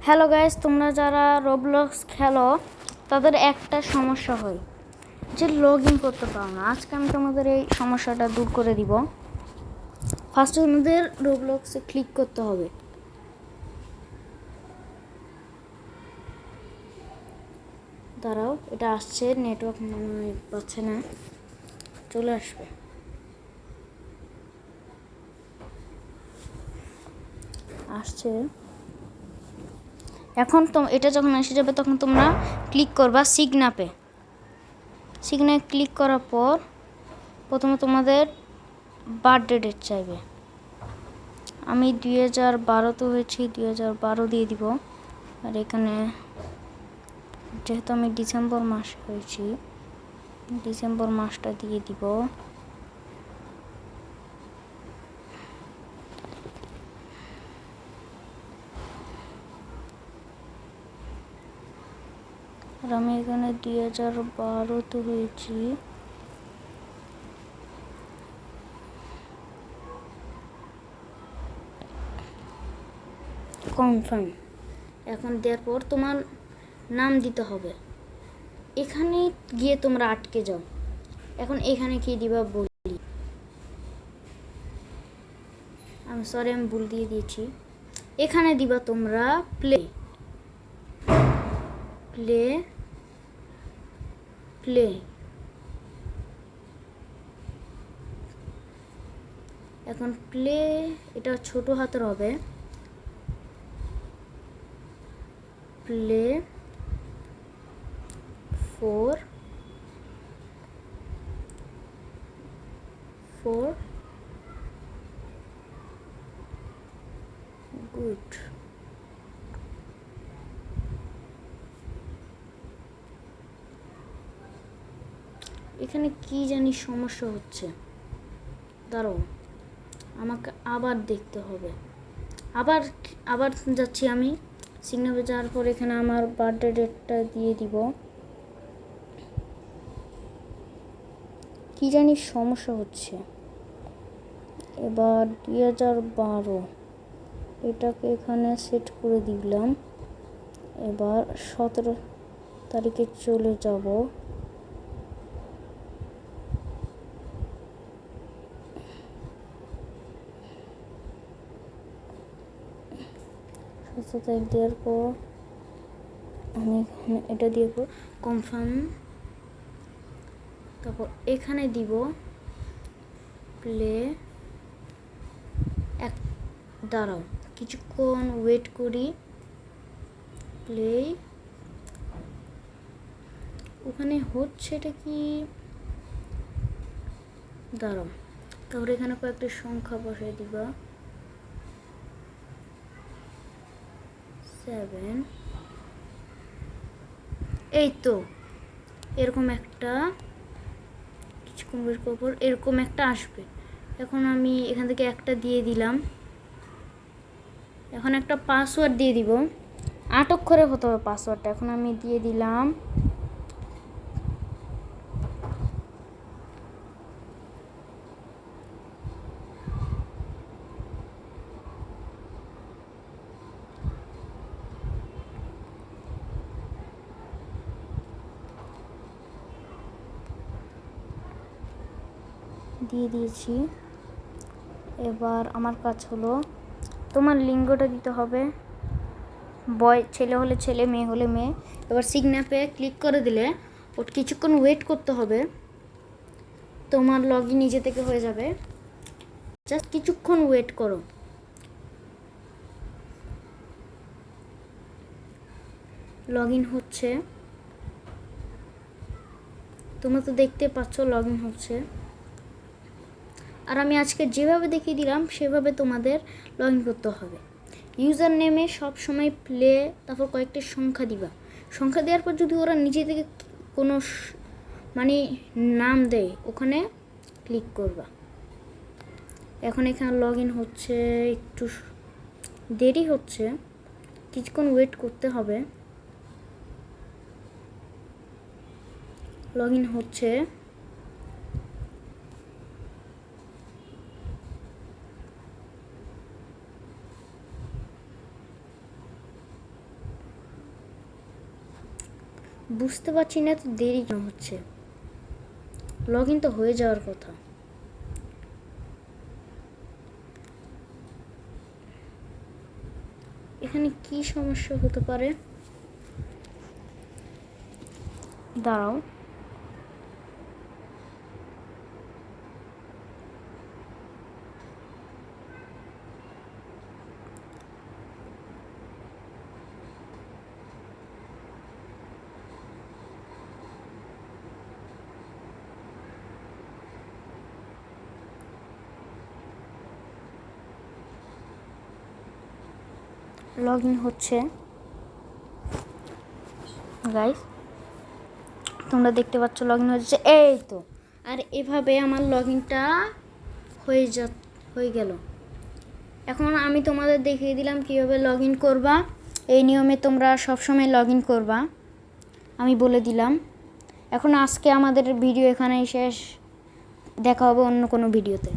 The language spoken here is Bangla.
হ্যালো গাইস, তোমরা যারা রোবলক্স খেলো তাদের একটা সমস্যা হয় যে লগ ইন করতে পারো না। আজকে আমি তোমাদের এই সমস্যাটা দূর করে দিব। ফার্স্টে তোমাদের রোবলক্সে ক্লিক করতে হবে। দাঁড়াও, এটা আসছে, নেটওয়ার্ক মনে হয় পাচ্ছে না, চলে আসবে। আসছে এখন। এটা যখন এসে যাবে তখন তোমরা ক্লিক করবা সিগনাপে। সিগনাপে ক্লিক করার পর প্রথমে তোমাদের বার্থডে ডেট চাইবে। আমি 2012 হয়েছি, 2012 দিয়ে দিব। আর এখানে যেহেতু আমি ডিসেম্বর মাসে হয়েছি, ডিসেম্বর মাসটা দিয়ে দিব। আর আমি এখানে 2012 হয়েছি। কনফার্ম। এখন দেওয়ার পর তোমার নাম দিতে হবে। এখানে গিয়ে তোমরা আটকে যাও। এখন এখানে কি দিবা বলি, আমি ভুল দিয়ে দিয়েছি। এখানে দিবা তোমরা প্লে প্লে প্লে। এখন প্লে, এটা ছোট হাতের হবে। Play 4 good. এখানে কি জানি সমস্যা হচ্ছে, দাঁড়াও, আমাকে আবার দেখতে হবে। আবার যাচ্ছি আমি সিগনালে। যাওয়ার পর এখানে আমার বার্থডে ডেটটা দিয়ে দিব। কি জানি সমস্যা হচ্ছে। এবার 2012 এটাকে এখানে সেট করে দিলাম। এবার 17 তারিখে চলে যাব। তারিখ দেওয়ার পর আমি এখানে এটা দিয়ে কনফার্ম। তারপর এখানে দিব প্লে। দাঁড়াও, কিছুক্ষণ ওয়েট করি। প্লে ওখানে হচ্ছে, এটা কি, দাঁড়াও। তারপরে এখানে কয়েকটা সংখ্যা বসাই দিবা। 7, এই তো এরকম একটা, কিছুক্ষণ ওয়েট করার পর এরকম একটা আসবে। এখন আমি এখান থেকে একটা দিয়ে দিলাম। এখন একটা পাসওয়ার্ড দিয়ে দিব। 8 অক্ষরের হতে হবে পাসওয়ার্ডটা। এখন আমি দিয়ে দিলাম। দিয়ে দিয়েছি। এবার আমার কাজ হলো তোমার লিঙ্গটা দিতে হবে। বয়, ছেলে হলে ছেলে, মেয়ে হলে মেয়ে। এবার সিগনাপে ক্লিক করে দিলে ওর কিছুক্ষণ ওয়েট করতে হবে। তোমার লগ ইন নিজে থেকে হয়ে যাবে। জাস্ট কিছুক্ষণ ওয়েট করো। লগ ইন হচ্ছে, তোমরা তো দেখতে পাচ্ছ লগ ইন হচ্ছে। আর আমি আজকে যেভাবে দেখিয়ে দিলাম সেভাবে তোমাদের লগ ইন করতে হবে। ইউজার নেমে সব সময় প্লে, তারপর কয়েকটা সংখ্যা দিবা। সংখ্যা দেওয়ার পর যদি ওরা নিজে থেকে কোনো মানে নাম দেয়, ওখানে ক্লিক করবা। এখন এখানে লগ ইন হচ্ছে, একটু দেরি হচ্ছে, কিছুক্ষণ ওয়েট করতে হবে। লগ ইন হচ্ছে। বুঝতে পারছি না তো দেরি কেন হচ্ছে। লগ ইন তো হয়ে যাওয়ার কথা। এখানে কি সমস্যা হতে পারে? দাঁড়াও, লগ ইন হচ্ছে গাইস, তোমরা দেখতে পাচ্ছ লগ ইন হচ্ছে, এই তো। আর এভাবে আমার লগ ইনটা হয়ে গেল। এখন আমি তোমাদের দেখিয়ে দিলাম কীভাবে লগ ইন করবা। এই নিয়মে তোমরা সবসময় লগ ইন করবা, আমি বলে দিলাম। এখন আজকে আমাদের ভিডিও এখানেই শেষ, দেখা হবে অন্য কোনো ভিডিওতে।